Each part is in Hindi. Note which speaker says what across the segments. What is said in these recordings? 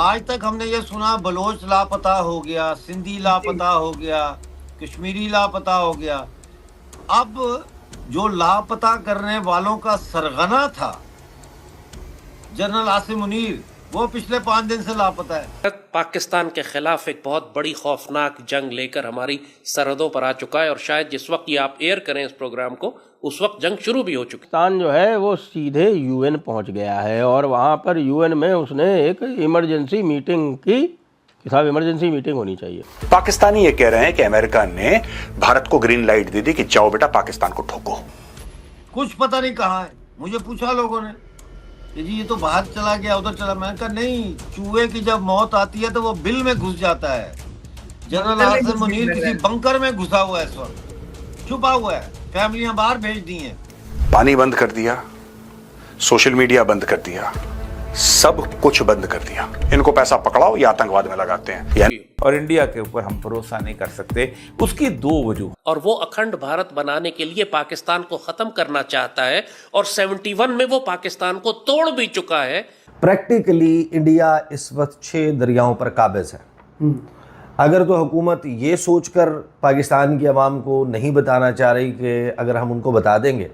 Speaker 1: आज तक हमने ये सुना बलोच लापता हो गया, सिंधी लापता हो गया, कश्मीरी लापता हो गया। अब जो लापता करने वालों का सरगना था जनरल आसिम मुनीर, वो पिछले 5 दिन से लापता है।
Speaker 2: भारत पाकिस्तान के खिलाफ एक बहुत बड़ी खौफनाक जंग लेकर हमारी सरहदों पर आ चुका है और शायद जिस वक्त ये आप एयर करें इस प्रोग्राम को उस वक्त जंग शुरू भी हो चुकी है।
Speaker 3: पाकिस्तान जो है वो सीधे यूएन पहुंच गया है और वहां पर यूएन में उसने एक इमरजेंसी मीटिंग की कि साहब इमरजेंसी मीटिंग होनी चाहिए।
Speaker 4: पाकिस्तानी ये कह रहे हैं कि अमेरिका ने भारत को ग्रीन लाइट दे दी कि जाओ बेटा पाकिस्तान को ठोको।
Speaker 1: कुछ पता नहीं कहाँ है। मुझे पूछा लोगों ने कि जी ये तो बाहर चला गया, उधर चला। मैंने कहा नहीं, चूहे की जब मौत आती है तो वो बिल में घुस जाता है। जनरल आसिम मुनीर किसी बंकर में घुसा हुआ है, इस वक्त छुपा हुआ है, फैमिलियां बाहर भेज दी हैं।
Speaker 4: पानी बंद कर दिया, सोशल मीडिया बंद कर दिया, सब कुछ बंद कर दिया। इनको पैसा पकड़ाओ या आतंकवाद में लगाते हैं।
Speaker 5: और इंडिया के ऊपर हम भरोसा नहीं कर सकते, उसकी 2 वजह।
Speaker 2: और वो अखंड भारत बनाने के लिए पाकिस्तान को खत्म करना चाहता है और 71 में वो पाकिस्तान को तोड़ भी चुका है।
Speaker 6: प्रैक्टिकली इंडिया इस वक्त 6 दरियाओं पर काबिज है। अगर तो हुकूमत ये सोचकर पाकिस्तान की आवाम को नहीं बताना चाह रही कि अगर हम उनको बता देंगे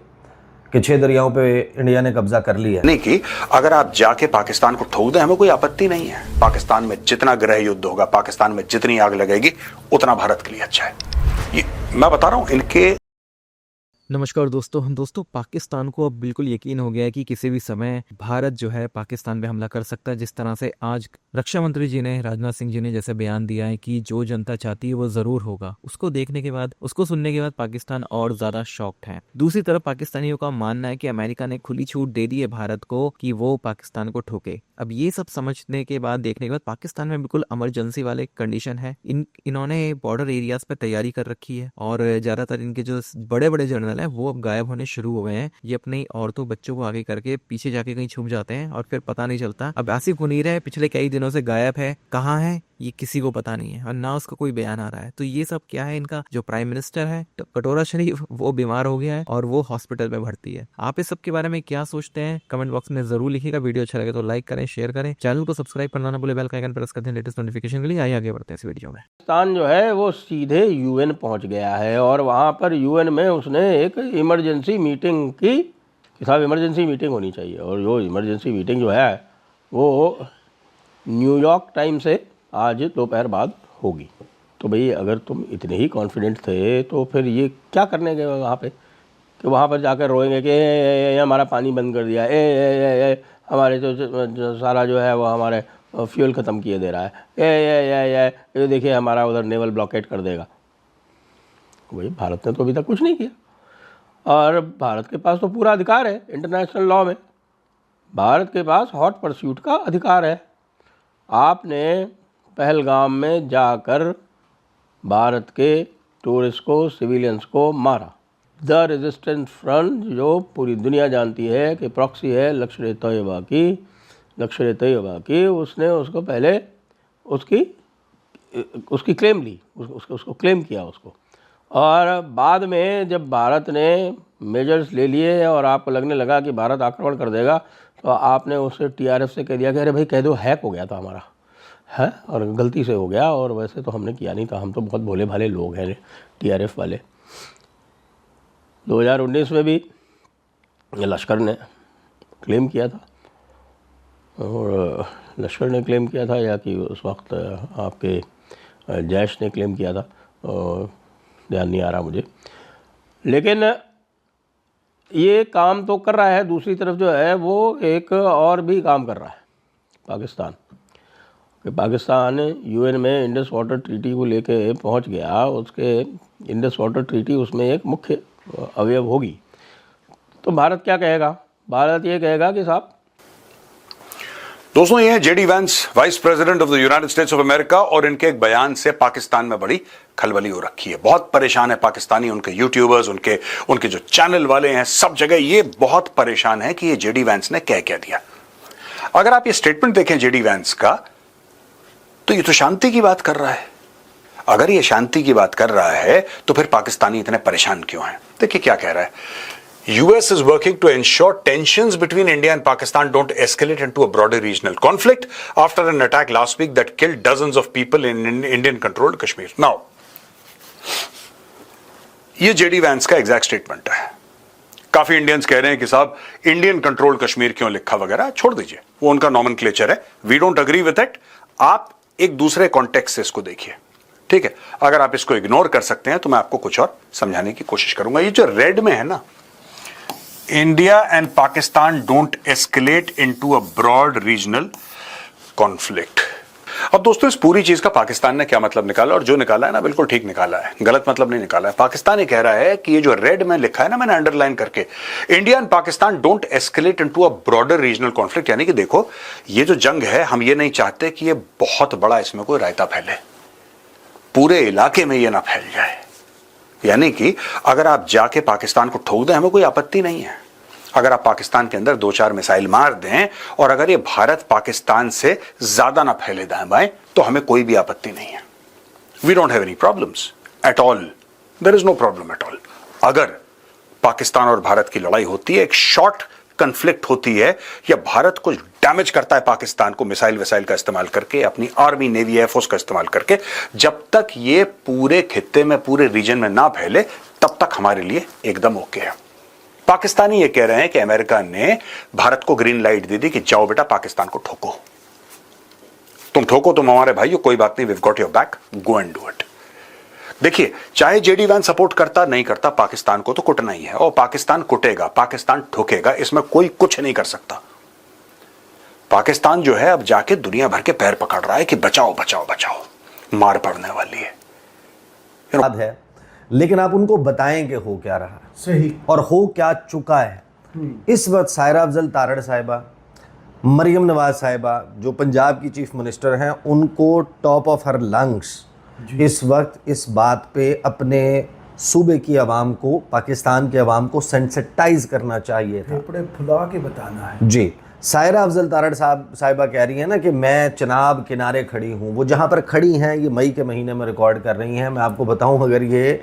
Speaker 6: कि 6 दरियाओं पे इंडिया ने कब्जा कर लिया है,
Speaker 4: नहीं कि अगर आप जाके पाकिस्तान को ठोक दें, हमें कोई आपत्ति नहीं है। पाकिस्तान में जितना गृह युद्ध होगा, पाकिस्तान में जितनी आग लगेगी, उतना भारत के लिए अच्छा है। ये मैं बता रहा हूं। इनके
Speaker 7: नमस्कार दोस्तों पाकिस्तान को अब बिल्कुल यकीन हो गया है कि किसी भी समय भारत जो है पाकिस्तान पे हमला कर सकता है। जिस तरह से आज रक्षा मंत्री जी ने, राजनाथ सिंह जी ने जैसे बयान दिया है कि जो जनता चाहती है वो जरूर होगा, उसको देखने के बाद, उसको सुनने के बाद पाकिस्तान और ज्यादा शॉक्ड है। दूसरी तरफ पाकिस्तानियों का मानना है कि अमेरिका ने खुली छूट दे दी है भारत को कि वो पाकिस्तान को ठोके। अब ये सब समझने के बाद, देखने के बाद, पाकिस्तान में बिल्कुल इमरजेंसी वाले कंडीशन है। इन्होंने बॉर्डर एरियाज पे तैयारी कर रखी है और ज्यादातर इनके जो बड़े बड़े जनरल है वो अब गायब होने शुरू हो गए हैं। ये अपनी औरतों बच्चों को आगे करके पीछे जाके कहीं छुप जाते हैं और फिर पता नहीं चलता। अब आसिफ मुनीर है, पिछले कई दिनों से गायब है, कहाँ है ये किसी को पता नहीं है और ना उसका कोई बयान आ रहा है। तो ये सब क्या है? इनका जो प्राइम मिनिस्टर है कटोरा शरीफ, वो बीमार हो गया है और वो हॉस्पिटल में भर्ती है। आप इस सब के बारे में क्या सोचते हैं? कमेंट बॉक्स में जरूर लिखिएगा। वीडियो अच्छा लगे तो लाइक करें, शेयर करें, चैनल को सब्सक्राइब करना ना भूले, बेल का आइकन प्रेस कर दें लेटेस्ट नोटिफिकेशन के लिए। आइए आगे बढ़ते हैं इस वीडियो में।
Speaker 3: पाकिस्तान जो है वो सीधे यूएन पहुंच गया है और वहां पर यूएन में उसने एक इमरजेंसी मीटिंग की कि साहब इमरजेंसी मीटिंग होनी चाहिए। और जो इमरजेंसी मीटिंग जो है वो न्यूयॉर्क टाइम से आज दोपहर बाद होगी। तो भाई अगर तुम इतने ही कॉन्फिडेंट थे तो फिर ये क्या करने गए वहाँ पे कि वहाँ पर जाकर रोएंगे कि ए, हमारा पानी बंद कर दिया, ए, हमारे जो सारा जो है वो हमारे फ्यूल ख़त्म किए दे रहा है, ये देखिए हमारा उधर नेवल ब्लॉकेट कर देगा। भाई भारत ने तो अभी तक कुछ नहीं किया और भारत के पास तो पूरा अधिकार है इंटरनेशनल लॉ में। भारत के पास हॉट परस्यूट का अधिकार है। आपने पहलगाम में जाकर भारत के टूरिस्ट को, सिविलियंस को मारा। द रेजिस्टेंस फ्रंट जो पूरी दुनिया जानती है कि प्रॉक्सी है लश्कर तैयबा की, उसने उसको पहले उसकी क्लेम ली, उसको क्लेम किया उसको। और बाद में जब भारत ने मेजर्स ले लिए और आपको लगने लगा कि भारत आक्रमण कर देगा तो आपने उससे टीआरएफ से कह दिया कि अरे भाई कह दो हैक हो गया था हमारा, है और गलती से हो गया और वैसे तो हमने किया नहीं था, हम तो बहुत भोले भाले लोग हैं टीआरएफ वाले। 2019 में भी लश्कर ने क्लेम किया था और लश्कर ने क्लेम किया था या कि उस वक्त आपके जैश ने क्लेम किया था, ध्यान नहीं आ रहा मुझे। लेकिन ये काम तो कर रहा है, दूसरी तरफ जो है वो एक और भी काम कर रहा है पाकिस्तान। कि पाकिस्तान यूएन में इंडस वाटर ट्रीटी को लेके पहुंच गया। उसके इंडस वाटर ट्रीटी उसमें एक मुख्य अवयव होगी। तो भारत क्या कहेगा? भारत ये कहेगा कि साहब
Speaker 4: दोस्तों, ये है JD Vance, vice president of the United states of America, और इनके एक बयान से पाकिस्तान में बड़ी खलबली हो रखी है। बहुत परेशान है पाकिस्तानी, उनके यूट्यूबर्स, उनके जो चैनल वाले हैं, सब जगह ये बहुत परेशान है कि ये जेडी वैंस ने क्या दिया। अगर आप ये स्टेटमेंट देखें जेडी वैंस का, तो ये तो शांति की बात कर रहा है। अगर ये शांति की बात कर रहा है तो फिर पाकिस्तानी इतने परेशान क्यों हैं? देखिए क्या कह रहा है। US is working to ensure tensions between India and Pakistan don't escalate into a broader regional conflict after an attack last week that killed dozens of people in Indian-controlled Kashmir. Now, ये JD Vance का एग्जैक्ट स्टेटमेंट है। काफी इंडियंस कह रहे हैं कि साहब इंडियन कंट्रोल्ड कश्मीर क्यों लिखा वगैरह, छोड़ दीजिए, वो उनका नॉमेनक्लेचर है। We don't agree with it. आप एक दूसरे कॉन्टेक्स्ट से इसको देखिए, ठीक है। अगर आप इसको इग्नोर कर सकते हैं तो मैं आपको कुछ और समझाने की कोशिश करूंगा। ये जो रेड में है ना, India and Pakistan don't escalate into a broad regional conflict. अब दोस्तों, इस पूरी चीज का पाकिस्तान ने क्या मतलब निकाला, और जो निकाला है ना बिल्कुल ठीक निकाला है, गलत मतलब नहीं निकाला है। पाकिस्तान ये कह रहा है कि ये जो रेड में लिखा है ना, मैंने अंडरलाइन करके, India and Pakistan don't escalate into a broader regional conflict, यानी कि देखो ये जो जंग है, हम ये नहीं चाहते कि ये बहुत बड़ा इसमें कोई रायता फैले, पूरे इलाके में ये ना फैल जाए। यानी कि अगर आप जाके पाकिस्तान को ठोक दें, हमें कोई आपत्ति नहीं है। अगर आप पाकिस्तान के अंदर 2-4 मिसाइल मार दें, और अगर ये भारत पाकिस्तान से ज्यादा ना फैले दाएं बाएं, तो हमें कोई भी आपत्ति नहीं है। We don't have any problems at all, there is no problem at all. अगर पाकिस्तान और भारत की लड़ाई होती है, एक शॉर्ट कंफ्लिक्ट होती है, या भारत कुछ डैमेज करता है पाकिस्तान को मिसाइल विसाइल का इस्तेमाल करके, अपनी आर्मी नेवी एयरफोर्स का इस्तेमाल करके, जब तक ये पूरे खित्ते में, पूरे रीजन में ना फैले, तब तक हमारे लिए एकदम ओके है। पाकिस्तानी ये कह रहे हैं कि अमेरिका ने भारत को ग्रीन लाइट दे दी कि जाओ बेटा पाकिस्तान को ठोको, तुम ठोको, तुम हमारे भाई हो, कोई बात नहीं, we've got your back, go and do it। देखिए, चाहे JD Vance सपोर्ट करता नहीं करता, पाकिस्तान को तो कुटना ही है, और पाकिस्तान कुटेगा, पाकिस्तान ठोकेगा, इसमें कोई कुछ नहीं कर सकता। पाकिस्तान जो है अब जाके दुनिया भर के पैर पकड़ रहा है कि बचाओ बचाओ बचाओ, मार पड़ने वाली है।
Speaker 6: बात है, लेकिन आप उनको बताएं कि हो क्या रहा है,
Speaker 8: सही,
Speaker 6: और हो क्या चुका है। इस वक्त सायरा अफजल तारड़ साहिबा, मरियम नवाज साहिबा, जो पंजाब की चीफ मिनिस्टर हैं, उनको टॉप ऑफ हर लंग्स इस वक्त इस बात पे अपने सूबे की आवाम को, पाकिस्तान के आवाम को सेंसिटाइज करना चाहिए था,
Speaker 8: फेफड़े फुला के बताना है।
Speaker 6: जी। सायरा अफजल तारड़ साहिबा कह रही है ना कि मैं चनाब किनारे खड़ी हूँ। वो जहाँ पर खड़ी हैं, ये मई के महीने में रिकॉर्ड कर रही हैं। मैं आपको बताऊँ, अगर ये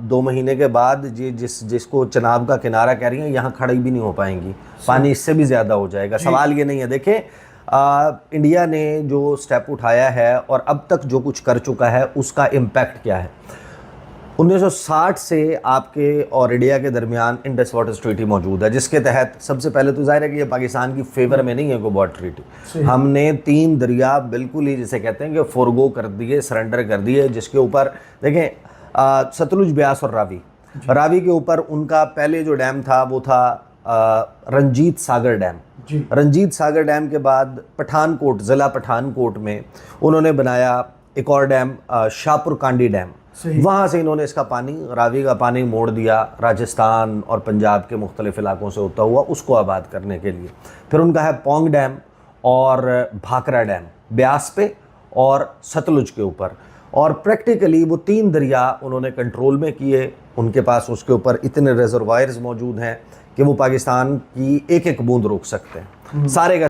Speaker 6: 2 महीने के बाद जिसको चनाब का किनारा कह रही हैं, यहाँ खड़ी भी नहीं हो पाएंगी, पानी इससे भी ज़्यादा हो जाएगा। सवाल ये नहीं है, देखें इंडिया ने जो स्टेप उठाया है और अब तक जो कुछ कर चुका है, उसका इम्पैक्ट क्या है। 1960 से आपके और इंडिया के दरमियान इंडस वाटर ट्रीटी मौजूद है, जिसके तहत सबसे पहले तो जाहिर है कि ये पाकिस्तान की फेवर में नहीं है कोई वाटर ट्रीटी। हमने 3 दरिया बिल्कुल ही, जिसे कहते हैं कि फोरगो कर दिए, सरेंडर कर दिए, जिसके ऊपर देखें सतलुज, ब्यास और रावी के ऊपर उनका पहले जो डैम था वो था रंजीत सागर डैम। रंजीत सागर डैम के बाद पठानकोट, ज़िला पठानकोट में उन्होंने बनाया एक और डैम, शाहपुर कांडी डैम। वहाँ से इन्होंने इसका पानी, रावी का पानी मोड़ दिया राजस्थान और पंजाब के मुख्तलिफ इलाकों से होता हुआ, उसको आबाद करने के लिए। फिर उनका है पोंग डैम और भाखरा डैम, ब्यास पे और सतलुज के ऊपर। और प्रैक्टिकली वो 3 दरिया उन्होंने कंट्रोल में किए। उनके पास उसके ऊपर इतने रिजर्वायर्स मौजूद हैं कि वो पाकिस्तान की एक एक बूंद रोक सकते हैं। सारे का